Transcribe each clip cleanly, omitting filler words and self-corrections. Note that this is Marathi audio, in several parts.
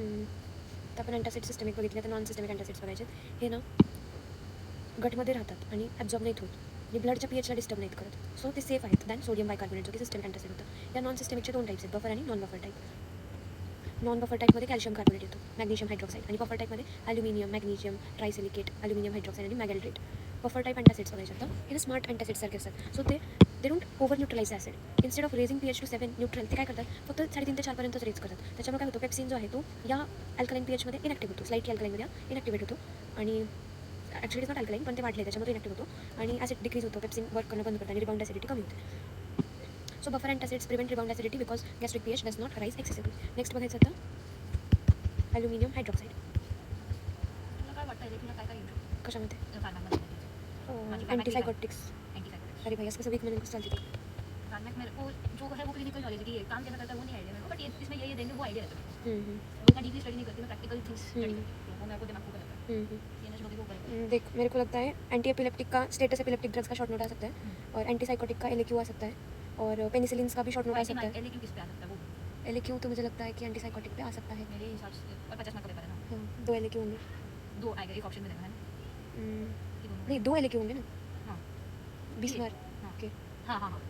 तर आपण अँटासिड सिस्टमिक बघितले, तर नॉन सिस्टमिक अँटासिड्स बघायचे. हे ना गटमध्ये राहतात आणि ॲब्झॉर्ब नाहीत होत आणि ब्लडच्या पीएचला डिस्टर्ब नाहीत करत. सो ते सेफ आहेत दॅन सोडियम बायकार्बोनेट, जो की सिस्टमिक अँटासिड होतं. या नॉन सिस्टमिकचे 2 टाईप्स आहेत, बफर आणि non buffer type. Non buffer टाईपमध्ये कॅल्शियम कार्बोनेट येतो, मॅग्नेशियम हायड्रॉक्साईड, आणि बफर टाईपमध्ये ॲल्युमिनियम, मॅग्नेशियम ट्रायसिलिकेट, ॲल्युमिनियम हायड्रॉक्साईड आणि मॅगल्ड्रेट. बफर टाईप अँटासिड्स बघायचे आता. हे स्मार्ट अँटासिड्ससारखे असतात. So they don't over neutralise acid. Instead of raising pH to 7 neutral, ते काय करतात, फक्त 3.5 ते 4 पर्यंतच रेज करतात. त्याच्यामुळे काय होतं, पेप्सिन जो आहे तो या अल्कलाईन पीएचमध्ये इनॅक्टिव्ह होतो, स्लाइटली अल्कलाईनमध्ये इनॅक्टिवेट होतो, आणि ॲक्च्युली इज नॉट अल्कलाईन, पण ते वाढले त्याच्यामध्ये इनॅक्टिव्ह होतो आणि ॲसिड डिक्रीज होतो, पेप्सिन वर्क करणं बंद करतं आणि रिबाउंड ॲसिडिटी कमी होते. So buffer antacids prevent rebound acidity because gastric pH does not rise excessively. Next बघायचं आता ॲल्युमिनियम हायड्रॉक्साईड. काय वाटतं तुला काय काय येऊ शकतं कशामध्ये? फार्मामध्ये अँटीसायकोटिक्स. एंटीसाइकोटिक्स अरे भैया इसका सभी मैंने कुछ चालती थी. फार्मेक में वो जो है वो क्लिनिकल नॉलेज की काम कैसा करता है वो नहीं आइडिया मेरे को, बट ये इसमें ये देंगे वो आइडिया रहता है. वो इतना डीपली स्टडी नहीं करती, मैं प्रैक्टिकल थिंग्स स्टडी करती हूँ, वो मेरे को दिमाग को करता है. सीएनएस होगी वो करेगा. देख मेरे को लगता है एंटी एपिलेप्टिक का स्टेटस एपिलेप्टिक ड्रग्स का शॉर्ट नोट आ सकता है, और एंटीसाइकोटिक का एलएक्यू आ सकता है, और पेनिसिलिन्स का भी शॉर्ट नोट आ सकता है. एलएक्यू किस पे आ सकता है वो एलएक्यू तो मुझे लगता है कि एंटीसाइकोटिक पे आ सकता है. मेरे हिसाब से, और 50 मार्क का पेपर है ना, हाँ 2 एलएक्यू होंगे. 2 आएगा, एक ऑप्शन में देना है ना, कि दोनों नहीं 2 एलएक्यू होंगे ना. हाँ 20 बार. हाँ ओके. हाँ हाँ हाँ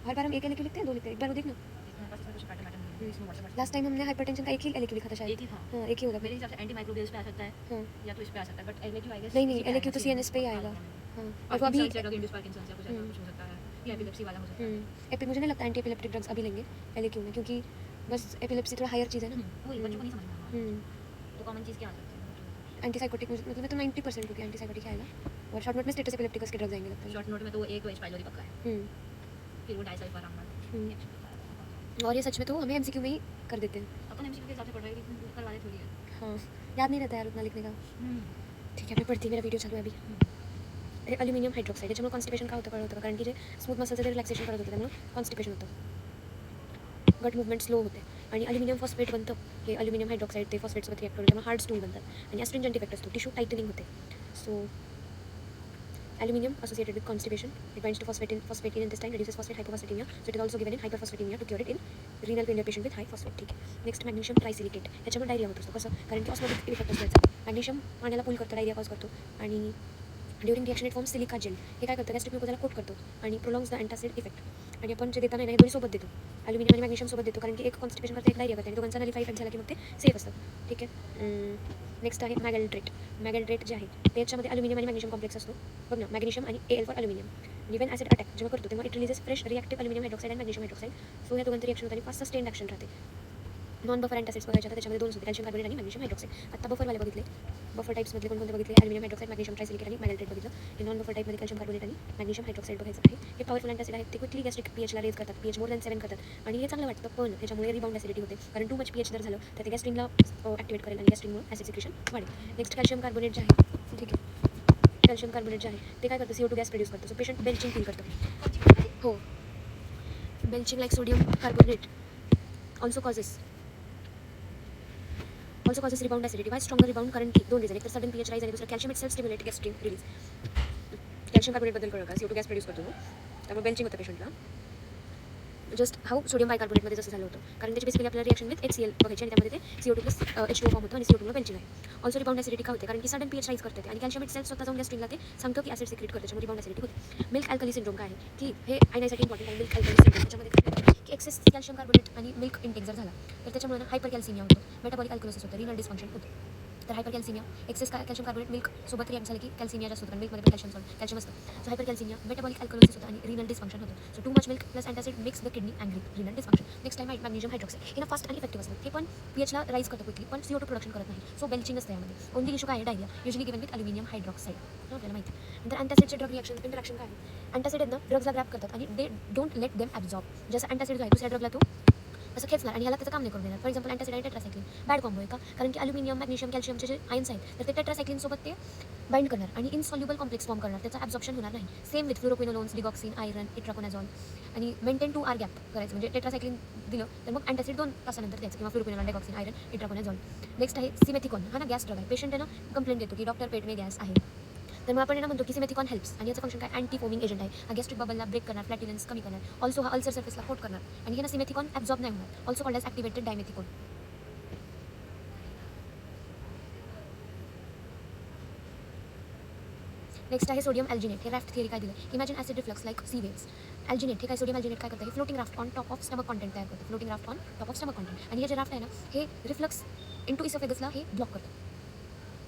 हर बार हम एक एलएक्यू लिखते हैं, 2 लिखते हैं, एक बार वो देखना. मेरे पास इसमें कुछ पैटर्न नहीं है, इसमें व्हाट्सएप लास्ट टाइम हमने हाइपरटेंशन का एक ही एलएक्यू लिखा था शायद. एक ही था. हाँ एक ही होगा. मेरे हिसाब से एंटी माइक्रोबियल्स पे आ सकता है हाँ या तो इस पे आ सकता है, बट एलएक्यू आई गेस नहीं एलएक्यू तो सीएनएस पे ही आएगा. हाँ और वो अभी ड्रग इंड्यूस पार्किंसंस या कुछ ऐसा कुछ हो सकता है, या एपिलेप्सी वाला हो सकता है. एपी मुझे नहीं लगता एंटी एपिलेप्टिक ड्रग्स अभी लेंगे एलएक्यू में, क्योंकि बस एपिलेप्सी थोड़ा हायर चीज़ है ना. वही बच्चों को नहीं समझ में आ रहा, तो कॉमन चीज़ क्या आ सकती है. एंटीसाइकोटिक मतलब मैं तो 90% क्योंकि एंटीसाइकोटिक आएगा, और शॉर्ट नोट में स्टेटस एपिलेप्टिकस के ड्रग्स आएंगे लगता है. शॉर्ट नोट में तो एक वेज पाइलोरी पक्का है, फिर वो डाइसल्फारामाइड. और ये सच में तो हमें एमसीक्यू में ही कर देते हैं. अपन एमसीक्यू के हिसाब से पढ़ रहे हैं, करवा दे थोड़ी है. हाँ याद नहीं रहता यार उतना लिखने का. ठीक है मैं पढ़ती, मेरा वीडियो चालू आहे अभी. अल्युमिनियम हायड्रॉक्साईड, त्याच्यामुळे कॉन्स्टिपेशन का होतं कळलं होतं, कारण की जे स्मूथ मसलचं ते रिलॅक्सेशन करत होतं त्यामुळे कॉन्स्टिपेशन होतं, गट मुवमेंट स्लो होते, आणि अल्युमिनियम फॉस्फेट बनतं. हे अल्युमिनियम हायड्रॉक्साईड ते फॉस्फेटसोबत रिॲक्ट होतं, त्यामुळे हार्ड स्टूल बनतात आणि ॲस्ट्रिंजंट इफेक्ट असतो, टिश्यू टायटनिंग होते. So Aluminium associated with constipation. It binds to phosphate in intestine, reduces phosphate hypophosphatemia. So it is also given in hyperphosphatemia to cure it in renal failure patient with high phosphate. ठीक आहे. नेक्स्ट मॅग्नेशियम ट्रायसिलिकेट, ह्याच्यामुळे डायरिया होत असतो. कसं, कारण की ऑस्मोटिक इफेक्ट असतो याचा. मॅग्नेशियम पाण्याला पूल करतो, डायरिया कॉज करतो, आणि during reaction it forms silica gel. हे काय करतं, गॅस्ट्रिक म्युकोजाला कोट करतो आणि प्रोलॉंग्स द अँटासिड इफेक्ट. आणि आपण जे देताना नाही दोन्ही सोबत देतो, अल्युमिनियम आणि मॅग्नेशियम सोबत देतो, कारण की एक कॉन्स्टिपेशन करते, एक डायरिया करते, आणि दोघांचा नलिफाय इफेक्ट झाला की मग ते सेफ असतं. ठीक आहे. नेक्स्ट आहे मॅगल्ड्रेट. मॅगल्ड्रेट जे आहे त्याच्यामध्ये अल्युमिनियम आणि मॅग्नेशियम कॉम्प्लेक्स असतो. बघ ना, मॅग्नेशियम आणि L for aluminium. Even acid attack जेव्हा करतो तेव्हा it releases fresh reactive aluminium hydroxide आणि मॅग्नेशियम हायड्रॉक्साईड. सो या दोघांचं रिॲक्शन होतं आणि फास्ट सस्टेंड ॲक्शन राहते. नॉन बफर अँटासिड्स बघायचे आता, त्याच्यामध्ये 2 होते, कॅल्शियम कार्बोनेट आणि मॅग्नेशियम हायड्रॉक्साईड. आता बफरवाले बघितले. बफर टाईप्समधले कोणकोणते बघितले, अल्युमिनियम हायड्रॉक्साईड, मॅग्नेशियम ट्रायसिलिकेट आणि मॅगल्ड्रेट बघितलं. हे नॉन बफर टाईपमध्ये कॅल्शियम कार्बोनेट आणि मॅग्नेशियम हायड्रॉक्साईड बघायचं आहे. हे पॉवरफुल अँटासिड आहेत, ते क्विकली गॅस्ट्रिक पीएचला रेज करतात, पीएच मोर दॅन 7 करतात, आणि हे चांगलं वाटतं, पण त्याच्यामुळे रिबाउंड ॲसिडिटी होते, कारण टू मच पीएच जर झालं तर ते गॅस्ट्रिनला ॲक्टिवेट करेल आणि गॅस्ट्रिनमुळे ॲसिड सिक्रेशन वाढेल. नेक्स्ट कॅल्शियम कार्बोनेट जे आहे, ठीक आहे, कॅल्शियम कार्बोनेट जे आहे ते काय करतं, CO2 गॅस प्रोड्यूस करतं. सो पेशंट बेल्चिंग फील करतं. हो, belching like sodium carbonate also causes rebound acidity. Y stronger rebound, कारण की 2 रिझन, एक तर सडन पीएच राईज आणि दुसरं calcium itself stimulate gastrin release. Calcium कार्बोनेटबद्दल कळलं का, CO2 गॅस प्रोड्यूस करतो, त्यामुळे बेल्चिंग होतं पेशंटला. जस्ट हाऊ सोडियम बायकार्बोनेटमध्ये जसं झालं होतं, कारण त्याची बेसिकली आपल्याला रिॲक्शन विथ HCl बघायची, आणि त्यामध्ये ते CO2 प्लस H2O फॉर्म होतं आणि CO2 बेल्चिंग आहे. ऑल्सो रिबाउंड ॲसिडिटी का होते, कारण की सडन पीएच राईज करते आणि कॅल्शियम इटसेल्फ स्वतः जाऊन गॅस्ट्रिनला ते सांगतो की ॲसिड सिक्रेट करते, त्याच्यामुळे रिबाउंड ॲसिडिटी होते. मिल्क अल्कली सिंड्रोम काय आहे, की हे आयनासाठी इम्पॉर्टंट आहे. मिल्क अल्कली सिंड्रोम त्याच्यामध्ये काय होतं की एक्सेस कॅल्शियम कार्बोनेट आणि मिल्क इंटेक जर झाला तर त्याच्यामुळे हायपर कॅल्सिमिया होतं, मेटाबॉलिक अल्कलोसिस होतं, रिनल डिस्फंक्शन होतं. तर hyper calcemia, excess calcium carbonate milk सोबत रिॲक्ट झालं की कॅल्सिमिया जास्त होतं, कारण मिल्कमध्ये कॅल्शियम असतं. So hyper calcemia, metabolic alkalosis होतं आणि रिनल डिस्फंक्शन होतं. So to much milk plus antacid makes the kidney angry, renal dysfunction. Next time magnesium hydroxide, हे ना फास्ट आणि इफेक्टिव्ह असतं, हे पण पीएचला राईज करतं क्विकली, पण CO2 प्रोडक्शन करत नाही. सो बेल्चिंग असतं यामध्ये. ओनली इशू काय आहे, diarrhoea, usually given with aluminium hydroxide. आपल्याला माहिती. नंतर अँटासिडचे ड्रग रिॲक्शन इंटरॅक्शन काय आहे, अँटासिड आहेत ना ड्रग्सला ग्रॅप करतात आणि they don't let them absorb. जसं अँटासिड जो आहे दुसऱ्या ड्रगला तो असं खेचणार आणि ह्याला त्याचं काम नाही करून देणार. फॉर एक्झाम्पल अँटासिड आणि टेट्रासायक्लिन बॅड कॉम्बो आहे का, कारण की अल्युमिनियम मॅग्नेशियम कॅल्शियमचे जे आयन्स आहेत तर ते टेट्रासायक्लिनसोबत ते बाइंड करणार आणि इनसॉल्युबल कॉम्प्लेक्स फॉर्म करणार, त्याचा ॲब्झॉर्प्शन होणार नाही. Same with fluoroquinolones, digoxin, iron, itraconazole, आणि मेंटेन 2 hour गॅप करायचं, म्हणजे टेट्रासायक्लिन दिलं तर मग अँटासिड 2 तासानंतर द्यायचं, किंवा फ्लोरोक्विनोलॉन, डिगॉक्सिन, आयरन, इट्राकोनाझॉल. नेक्स्ट आहे सिमेथिकॉन. हा ना गॅस ड्रग आहे, पेशंट आहे ना कंप्लेंट देतो की डॉक्टर पेट में गॅस आहे, तर मग आपण यांना म्हणतो की सिमेथिकॉन हेल्प्स, आणि याचं फंक्शन काय, अँटी फोमिंग एजंट आहे. हा गॅस्ट्रिक बबलला ब्रेक करणार, फ्लॅटिलेन्स कमी करणार. ऑल्सो हा अल्सर सर्फेसला कोट करणार, आणि हे ना सिमेथिकॉन ॲब्झॉर्ब नाही होणार. Also called as activated dimethicone. Next आहे सोडियम अल्जिनेट. हे रॅफ्ट थिअरी काय दिलं, imagine acid reflux like sea waves. Alginate हे काय, सोडियम अल्जिनेट काय करतं, हे floating raft on top of stomach content तयार करतं. Floating raft on top of stomach content. आणि हे जे राफ्ट आहे ना, हे रिफ्लक्स इंटू इसोफेगसला हे ब्लॉक करतं.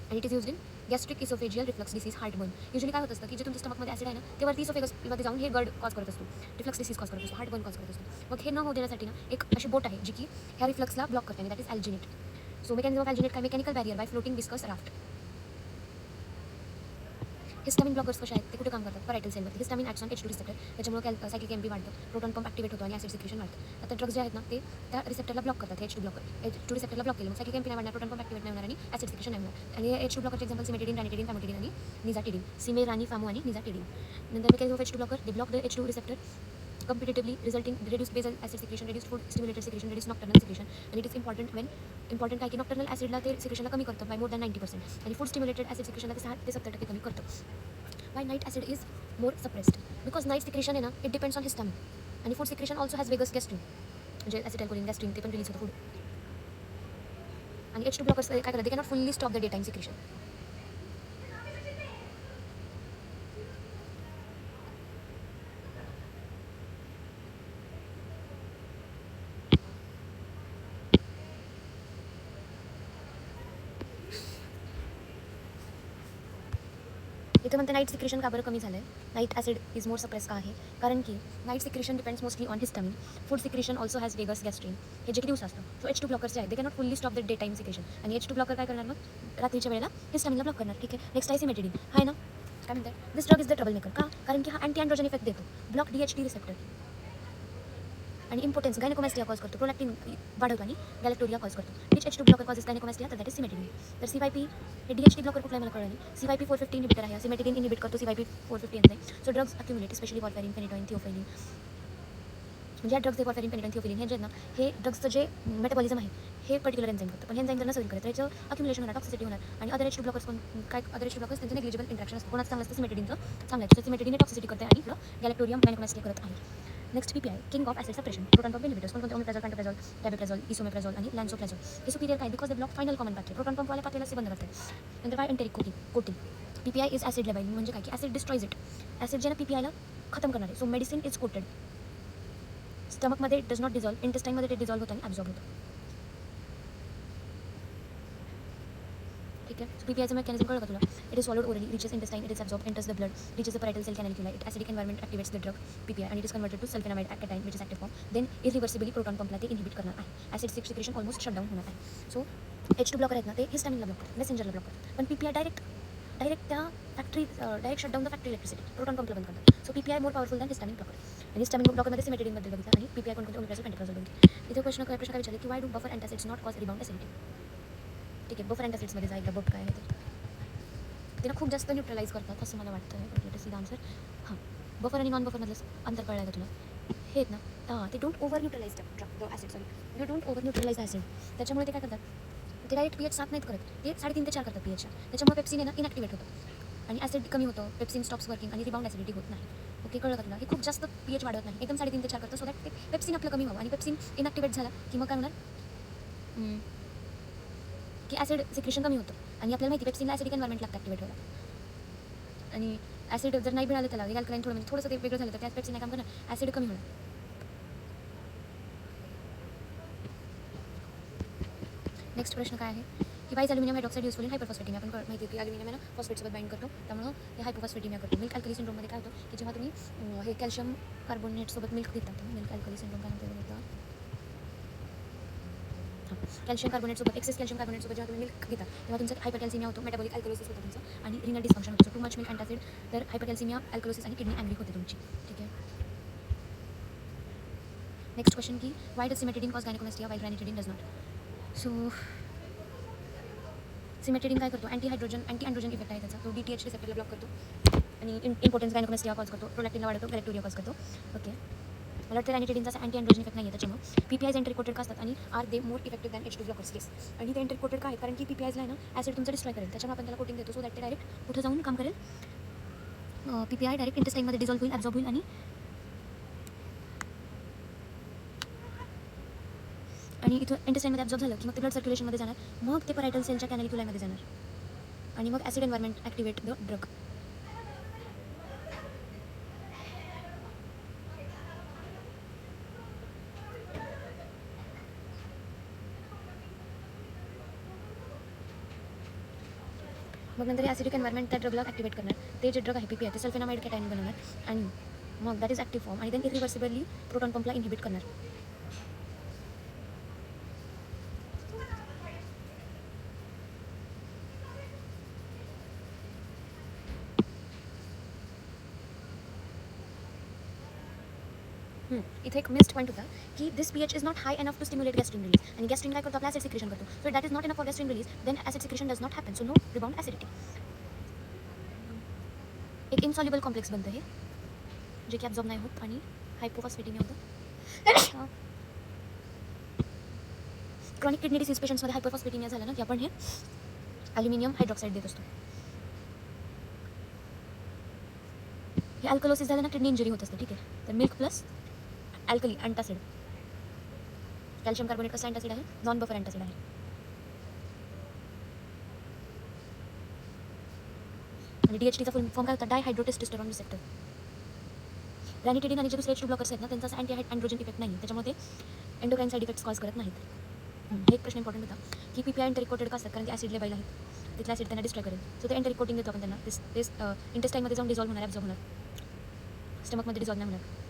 आणि it is used in gastric oesophageal reflux disease, heartburn. Usually काय होत असतं की जे तुमच्या स्टमकमध्ये ॲसिड आहे ना, ते वरती इसोफेगसमध्ये जाऊन हे गड कॉज करत असतो, रिफ्लक्स डिसीज कॉज करत असतो, हार्टबर्न कॉज करत असतो. मग हे न होऊ देण्यासाठी ना एक अशी बोट आहे जी की ह्या रिफ्लक्सला ब्लॉक करते, आणि that is alginate. So mechanism of alginate काय, mechanical barrier by floating viscous raft. Histamine blockers कसे आहेत, ते कुठे काम करतात, परायटल सेलमध्ये. हिस्टामिन ॲक्शन H2 रिसेप्टर, त्याच्यामुळे सायक्लिक एमपी वाढतं, प्रोटॉन पंप ॲक्टिवेट होतो आणि ॲसिड सिक्रेशन वाढतं. आता ड्रग्स जे आहेत ना, ते त्या रिसेप्टरला ब्लॉक करतात. H2 ब्लॉकर, H2 रिसेप्टरला ब्लॉक केलं, मग सायक्लिक एमपी नाही वाढणार, प्रोटॉन पंप ॲक्टिवेट नाही होणार आणि ॲसिड सिक्रेशन नाही होणार. आणि H2 ब्लॉकरचे एक्झाम्पल सिमेटिडिन, रॅनिटिडिन, फॅमोटिडिन आणि निझाटिडिन. सिमेरानी, फामो आणि निझाटिडिन. नंतर mechanism of H2 blocker, they block the H2 receptor competitively, resulting reduced basal acid secretion, reduced food stimulated secretion, reduced nocturnal secretion. And it is important काय की नॉक्टर्नल ॲसिडला ते सिक्रेशनला कमी करतं बाय मोर दॅन 90%, आणि फूड स्टिम्युलेटेड ॲसिड सिक्रेशनला ते 6 ते 70% कमी करतं. Why night acid is more suppressed, because night secretion आहे ना, इट डिपेंड्स ऑन हिस्टामिन, आणि food secretion also has vagus gastrin, म्हणजे ॲसिटाइलकोलिन गॅस्ट्रिन, ते पण रिलीज होतं फूड. आणि H2 ब्लॉकर्स काय करतात, they cannot fully stop the day time secretion. इथं म्हणते नाईट सिक्रेशन का बरं कमी झालं आहे, night acid is more suppress का आहे, कारण की night secretion depends mostly on histamine, food secretion also has vagus gastrin, हे जे की दिवस असतं. सो H2 ब्लॉकर्स जे आहेत, दे cannot fully stop the day time secretion, आणि H2 ब्लॉकर काय करणार, मग रात्रीच्या वेळेला हिस्टामिनला ब्लॉक करणार. ठीक आहे. नेक्स्ट आहे सिमेटिडिन. आहे ना, काय म्हणतात, this drug is the trouble maker. का, कारण की हा अँटी अँड्रोजन इफेक्ट देतो, ब्लॉक DHT रिसेप्टर, आणि इम्पोर्टन्स गायनेकोमॅस्टिया कॉज करतो, प्रोलॅक्टिन वाढवतो आणि गॅलेक्टोरिया कॉज करतो. Which H2 blocker causes gynaecomastia, तर दॅट इज सिमेटिडिन. तर CYP हे DHT ब्लॉकर कुठला मला कळलं नाही. CYP 450 इनिबिटर आहे, सिमेटिडिन इनिबिट करतो CYP 450 enzyme. So drugs accumulate, specially warfarin, phenytoin, theophylline. म्हणजे ड्रग्स हे वॉरफॅरिन, फेनिटॉइन, थिओफायलिन हे जे आहेत ना, हे ड्रग्सचं जे मेटाबॉलिझम आहे, हे पर्टिक्युलर एन्झाइम करतं. पण हे एन्झाइम जर नसेल करत, त्याचं अक्युमुलेशन होणार, टॉक्सिसिटी होणार. आणि अदर H2 ब्लॉकर्स काय, अदर H2 ब्लॉकर्स त्यांचं नेग्लिजिबल इंट्रॅक्शन असतं. कोणाचं चांगलं असतं, सिमेटिडिनचं चांगलं आहे. सिमेटिडिन टॉक्सिसिटी करते आणि इकडं गॅलेक्टोरियम गायनेकोमॅस्टिया करत आहे. Next PPI, king of acid suppression, proton pump inhibitors. कोणते, ओमेप्राझोल, पॅन्टोप्राझोल, टॅबेप्राझोल, इसोमेप्राझोल आणि लॅन्सोप्राझोल. हे सुपिरियर काय, because they block final common pathway, proton पंपवाल्या पाथवेला बंद करतात. नंतर काय, enteric coating. PPI is acid labile, म्हणजे काय की ॲसिड डिस्ट्रॉइज इट, ॲसिड जे ना PPIला खतम करणार आहे. सो मेडिसिन इज कोटेड, स्टमकमध्ये इट डज नॉट डिझॉल्व, इंटेस्टाईनमध्ये ते डिझॉल्व होतं आणि ॲब्झॉर्ब होतं. ठीक आहे. सो PPIचं मेकॅनिझम कळलं का तुला, it is solved orally, reaches intestine, it is absorb, enters the blood, reaches the parietal cell canaliculi, it acidic environment activates the drug PPI, आणि it is converted to sulfenamide ॲकेटाईन, which is active form, then irreversibly proton पंपला ते इनिबिट करणार आहे, ॲसिड सिक्रेशन ऑलमोस्ट शटडाऊन होणार आहे. सो H2 ब्लॉकर आहेत ना, ते हिस्टामिनला ब्लॉक करतात, मेसेंजरला ब्लॉक करतात. पण PPI डायरेक्ट त्या factory direct shutdown the factory electricity, proton पंपला बंद करतात. So PPI more powerful than histamine blocker. आणि हिस्टामिन ब्लॉकरमध्ये सिमेटिडिनबद्दल बघितलं, आणि PPI कोणकोणते, ओमेप्राझोल, पॅन्टोप्राझोल बघितले. इथे प्रश्न काय विचारले की why do buffer antacids not cause rebound acidity. ठीक आहे. बफर अँटासिड्समध्ये जा, एकदा बफ काय आहे ते ना खूप जास्त न्यूट्रलाइज करतात असं मला वाटतं. Let us see the answer. हां, बफर आणि नॉन बफरमधलं अंतर कळलं आहे का तुला, हे आहेत ना, हां, ते don't over neutralise the acid, sorry, they don't over neutralise the acid. त्याच्यामुळे ते काय करतात, ते डायरेक्ट pH 7 नाहीत करत, ते 3.5 ते 4 करतात pH. त्याच्यामुळे पेप्सिन आहे ना इनॅक्टिवेट होतं, आणि ॲसिड कमी होतं, पेप्सिन स्टॉप्स वर्किंग, आणि रिबाउंड ॲसिडिटी होत नाही. ओके, कळलं का तुला, हे खूप जास्त pH वाढवत नाही, एकदम 3.5 ते 4 करतं, सो दॅट ते पेप्सिन आपलं कमी व्हावं. आणि पेप्सिन इनॅक्टिवेट झाला की मग काय होणार, की ॲसिड सिक्रेशन कमी होतं, आणि आपल्याला माहिती पेप्सिनला ॲसिडिक एन्वायरमेंट लागतं ॲक्टिवेट व्हायला. आणि ॲसिड जर नाही मिळालं त्याला, अल्कलाईन थोडं, म्हणजे थोडंसं ते वेगळं झालं तर त्यात पेप्सिन काय काम करणार, ॲसिड कमी होणार. नेक्स्ट प्रश्न काय आहे की why is aluminium hydroxide useful in hyperphosphatemia. आपण माहिती आहे की अल्युमिनियम आहे ना फॉस्फेटसोबत बाइंड करतो, त्यामुळे हे हायपोफॉस्फेटिमिया करतो. मिल्क अल्कली सिंड्रोममध्ये काय होतं की जेव्हा तुम्ही हे कॅल्शियम कार्बोनेटसोबत मिल्क घेतात, मिल्क अल्कली सिंड्रोम काय म्हणतो, कॅल्शियम कार्बोनेटसोबत, एक्सेस कॅल्शियम कार्बोनेटसोबत जेव्हा तुम्ही मिल्क घेता तेव्हा तुमचं हायपरकॅल्सिमिया होतो, मेटाबॉलिक अल्कलोसिस होतं तुमचं, आणि रिनल डिस्फंक्शन होतं. टू मच मिल्क अँटासिड, तर हायपरकॅल्सिमिया, अल्कलोसिस आणि किडनी अँग्री होते तुमची. ठीक आहे. नेक्स्ट क्वेश्चन की why does cimetidine cause gynaecomastia while ranitidine does not. So cimetidine काय करतो, अँटी अँड्रोजन इफेक्ट आहे त्याचा, तो DTH रिसेप्टरला ब्लॉक करतो, आणि इम्पोर्टन्स गायनेकोमॅस्टिया कॉज करतो, प्रोलॅक्टिनला वाढवतो, गॅलेक्टोरिया कॉज करतो. ओके, मला वाटतं रॅनिटिडिनचा अँटी अँड्रोजन इफेक्ट नाही आहे, त्याच्यामुळे PPIज एंट्री कोटेड का असतात, आणि are they more effective than H2 blockers. Case, आणि ते एंट्री कोटेड काय, कारण की PPIजला आहे ना ॲसिड तुमचं डिस्ट्रॉय करेल, त्याच्यामुळे आपण त्याला कोटिंग देतो, सो दॅट ते डायरेक्ट कुठं जाऊन काम करेल, PPI डायरेक्ट इंटेस्टाईनमध्ये डिझॉल्व होईल, ॲब्झॉर्ब होईल, आणि इथं इंटेस्टाईनमध्ये ॲब्झॉर्ब झालं की मग ते ब्लड सर्क्युलेशनमध्ये जाणार, मग ते परायटल सेलच्या कॅनॅलिक्युलामध्ये जाणार, आणि मग acid environment activate the drug. मग नंतर ॲसिडिक एन्व्हायरमेंट त्या ड्रगला ॲक्टिवेट करणार. ते जे ड्रग आहे PPI ते सल्फेनामाइड कॅटायन बनवणार आणि मग दॅट इज ॲक्टिव्ह फॉर्म आणि देन इरिव्हर्सिबली प्रोटॉन पंपला इनहिबिट करणार. इथे एक मिस्ड पॉईंट होता की this pH is not high enough to stimulate gastrin release आणि गॅस्ट्रिन काय करतो आपला ॲसिड सिक्रेशन करतो. So that is not enough for gastrin release then acid secretion does not happen. So no rebound acidity. एक इनसॉल्युबल कॉम्प्लेक्स बनतं हे जे की ॲब्झॉर्ब नाही होत आणि हायपोफॉस्फेटिमिया होतं. क्रॉनिक किडनी डिसीज पेशंट्समध्ये हायपरफॉस्फेटिमिया झालं ना की आपण हे ॲल्युमिनियम हायड्रॉक्साईड देत असतो. हे अल्कलोसिस झालं ना किडनी इंजरी होत असते. ठीक आहे. तर milk plus alkali antacid calcium carbonate कसं अँटासिड आहे नॉन बफर अँटासिड आहे. आणि DHTचा फुल फॉर्म काय होता डायहायड्रोटेस्टोस्टेरॉन रिसेप्टर. रॅनिटिडिन आणि जे दुसरे H2 ब्लॉकर्स आहेत ना त्यांचा अँटी अँड्रोजन इफेक्ट नाही त्याच्यामुळे ते एंडोक्राईन साईड इफेक्ट्स कॉज करत नाहीत. हे एक प्रश्न इम्पॉर्टंट होता की PPI एंटरिकोटेड का असतात कारण ते ॲसिड लेबाईल आहेत तिथला ॲसिड त्यांना डिस्ट्रॉय करेल. सो ते एंटरिकोटिंग देतो आपण त्यांना ते इंटेस्टाईनमध्ये जाऊन डिझॉल्व्ह होणार ॲब्झॉर्ब होणार स्टमकमध्ये डिझॉल्व्ह नाही होणार.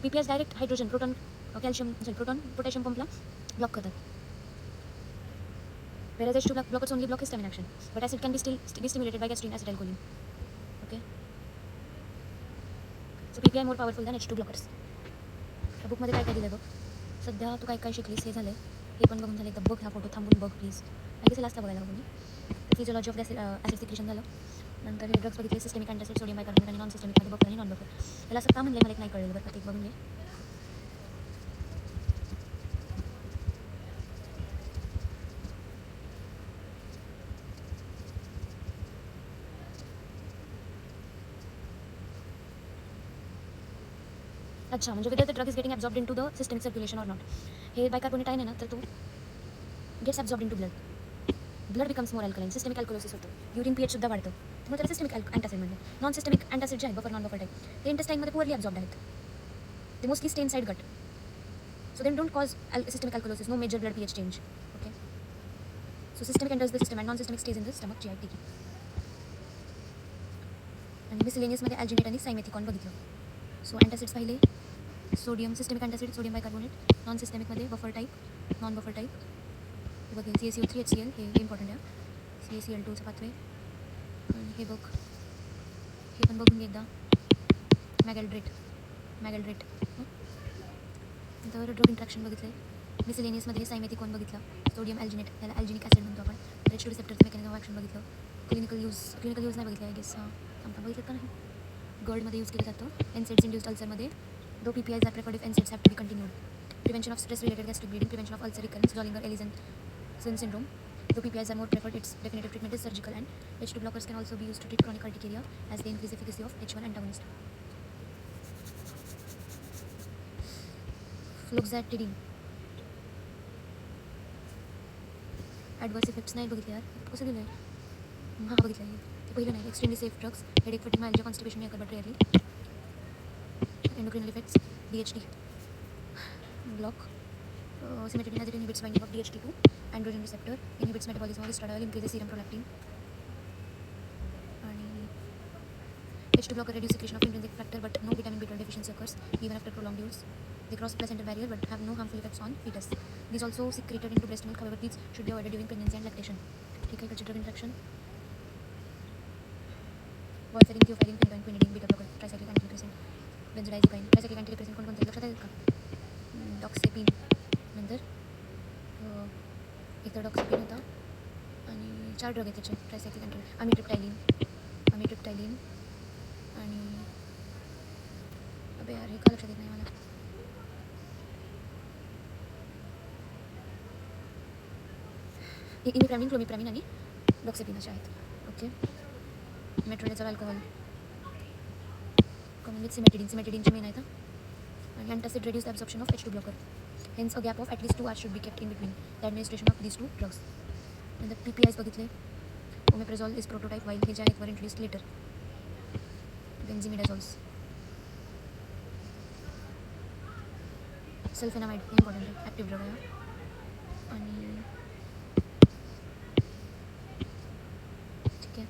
PPIs direct hydrogen proton potassium पंपला ब्लॉक करतात. whereas H2 blockers only block histamine action but acid can be still be stimulated by gastrin acetylcholine. Okay, so PPI more powerful than H2 blockers. त्या बुकमध्ये काय काय दिलं बघ. सध्या तू काय काय शिकलीस हे झालं हे पण बघून झालं. एकदा बघ हा फोटो थांबून बघ प्लीज. आणि कसं लास्टला बघायला बघून फिजिओलॉजी ऑफ ॲसिड सिक्रेशन झालं. नंतर हे ड्रग्स बघितले सिस्टमिक अँटासिड सोडियम बायकार्बोनेट आणि नॉन सिस्टमिकमध्ये बफर आणि नॉन बफर. त्याला असं का म्हणलं मला एक नाही कळलं बरं. प्रत्येक बघून घे. अच्छा म्हणजे whether the drug is getting absorbed into the systemic circulation or not. हे बायकार्बोनेट आहे ना तर तो gets absorbed into blood. Blood becomes more alkaline. Systemic alkalosis होतं. युरिन पीएच सुद्धा वाढतं. त्यामुळे त्याला सिस्टमिक अँटासिड म्हणलं. नॉन सिस्टमिक अँटासिड जे आहे बफर नॉन बफर टाईप ते इंटेस्टाईनमध्ये पुअरली अब्झॉर्ब्ड आहेत. ते mostly stay inside gut. So they don't cause systemic alkalosis. No major blood pH change. Okay, so systemic enters the system and non systemic stays in the stomach GI. आणि मिसलेनियसमध्ये अल्जिनेट आणि सायमेथिकॉन बघितलं. सो अँटासिड्स पाहिले sodium systemic antacid sodium bicarbonate. Non सिस्टमिकमध्ये buffer type non buffer type हे बघेल CaCO3 HCl हे इम्पॉर्टंट आहे. CaCl2चा पाथवे आणि हे बघ हे पण बघून घे एकदा मॅगॅल्ड्रेट नंतर ड्रग इंट्रॅक्शन बघितलं आहे. मिसलेनियसमध्ये सायमेथिकॉन बघितला. सोडियम अल्जिनेट त्याला अल्जिनिक ॲसिड म्हणतो आपण. H2 रिसेप्टरचं मेकॅनिझम ऑफ ॲक्शन बघितलं. क्लिनिकल यूज नाही बघितलं आय गेस. आपण बघितलं का नाही गर्डमध्ये यूज केलं जातं NSAIDs इंड्युस्ड अल्सरमध्ये. Though PPIs are preferred if NSAIDs have to be continued. Prevention of stress-related gastric bleeding, prevention of ulcer recurrence, Zollinger-Ellison syndrome. Though PPIs are more preferred, its definitive treatment is surgical, and H2 blockers can also be used to treat chronic urticaria as they increase efficacy of H1 antagonist. Fluoxetine. Adverse effects नाही बघितले यार. कसं दिलं आहे? हां बघितलं आहे. ते पहिलं नाही. Extremely safe drugs headache fatigue myalgia constipation में occur but rarely. Endocrine effects DHT block. Cimetidine as it inhibits binding of DHT2 androgen receptor, inhibits metabolism of estradiol, increases serum prolactin. आणि H2 blocker reduce secretion of intrinsic factor but no vitamin B12 deficiency occurs even after prolonged use. They cross placental barrier but have no harmful effects on fetus. These also secreted into breast milk, however these should be avoided during pregnancy and lactation. ठीक है, इकडची ड्रग इंट्रॅक्शन वॉरफेरिन क्यूफेरिन क्विनोइन quinidine beta blocker tricyclic antidepressant benzodiazepine. Tricyclic antidepressant कोणकोणते लक्षात आहे का? डॉक्सेपिन नंतर एक तर डॉक्सेपिन होता आणि 4 ड्रग आहेत त्याचे ट्रायसायक्लिक अँटी अमिट्रिप्टायलिन आणि अबे यार हे का लक्षात येत नाही मला. इमिप्रामिन क्लोमिप्रामिन आणि डॉक्सेपिन असे आहेत. Okay, metronidazole alcohol common with सिमेटिडीनचे मेन आहेत. आणि antacid reduce the absorption of H2 blocker. Hence a gap of at least 2 hours should be kept in between the administration of these two drugs. And the PPIs बघितले. Omeprazole is prototype while हे जे आहेत were introduced later. Benzimidazoles. सल्फेनामाइड हे इम्पॉर्टंट आहे. ॲक्टिव्ह ड्रग आहे. आणि ठीक आहे